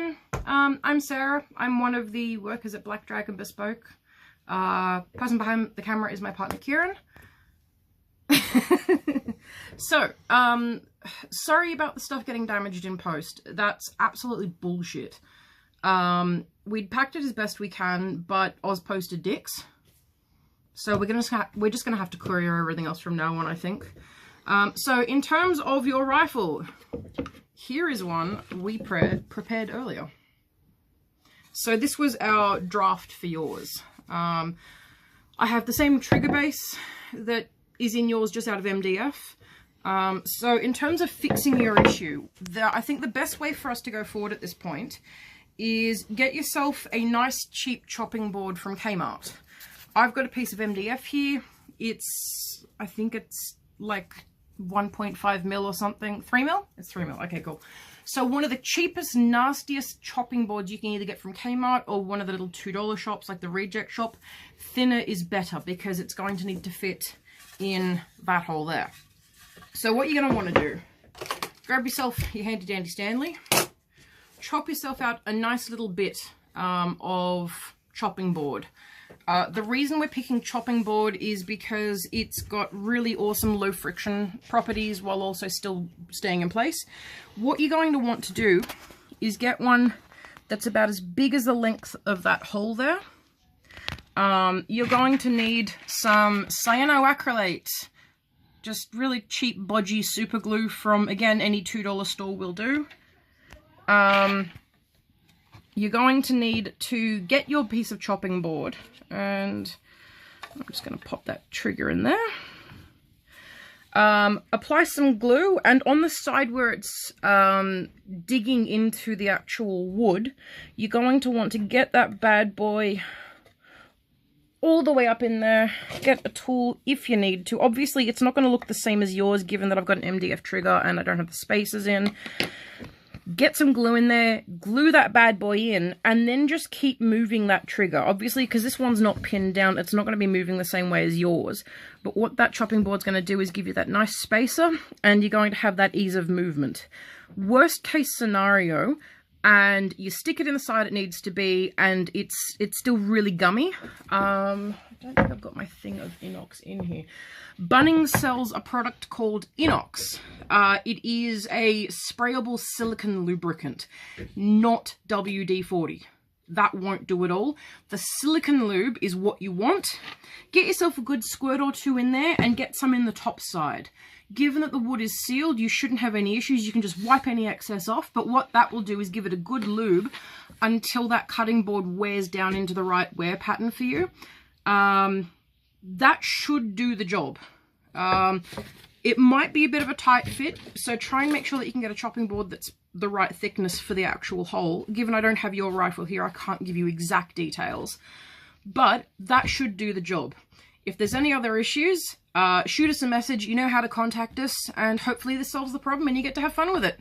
everyone. I'm Sarah. I'm one of the workers at Black Dragon Bespoke. Person behind the camera is my partner Kieran. So, sorry about the stuff getting damaged in post. That's absolutely bullshit. We'd packed it as best we can, but Ozpost are dicks. So we're just gonna have to courier everything else from now on, I think. So in terms of your rifle, here is one we prepared earlier. So this was our draft for yours. I have the same trigger base that is in yours, just out of MDF. So in terms of fixing your issue, I think the best way for us to go forward at this point is get yourself a nice cheap chopping board from Kmart. I've got a piece of MDF here. I think it's like 1.5 mil or something. 3 mil? It's 3 mil. Okay, cool. So one of the cheapest, nastiest chopping boards you can either get from Kmart or one of the little $2 shops like the Reject Shop. Thinner is better because it's going to need to fit in that hole there. So what you're going to want to do, grab yourself your handy dandy Stanley, chop yourself out a nice little bit of chopping board. The reason we're picking chopping board is because it's got really awesome low friction properties while also still staying in place. What you're going to want to do is get one that's about as big as the length of that hole there. You're going to need some cyanoacrylate, just really cheap bodgy super glue from, again, any $2 store will do. You're going to need to get your piece of chopping board, and I'm just going to pop that trigger in there. Apply some glue, and on the side where it's digging into the actual wood, you're going to want to get that bad boy all the way up in there. Get a tool if you need to. Obviously, it's not going to look the same as yours, given that I've got an MDF trigger and I don't have the spacers in. Get some glue in there, glue that bad boy in, and then just keep moving that trigger. Obviously, because this one's not pinned down, it's not going to be moving the same way as yours. But what that chopping board's going to do is give you that nice spacer, and you're going to have that ease of movement. Worst case scenario, and you stick it in the side it needs to be, and it's still really gummy. I don't think I've got my thing of inox in here. Bunnings sells a product called Inox. It is a sprayable silicone lubricant, not WD-40. That won't do it all. The silicone lube is what you want. Get yourself a good squirt or two in there and get some in the top side. Given that the wood is sealed, you shouldn't have any issues. You can just wipe any excess off, but what that will do is give it a good lube until that cutting board wears down into the right wear pattern for you. That should do the job. It might be a bit of a tight fit, so try and make sure that you can get a chopping board that's the right thickness for the actual hole. Given I don't have your rifle here, I can't give you exact details, but that should do the job. If there's any other issues, shoot us a message. You know how to contact us, and hopefully this solves the problem and you get to have fun with it.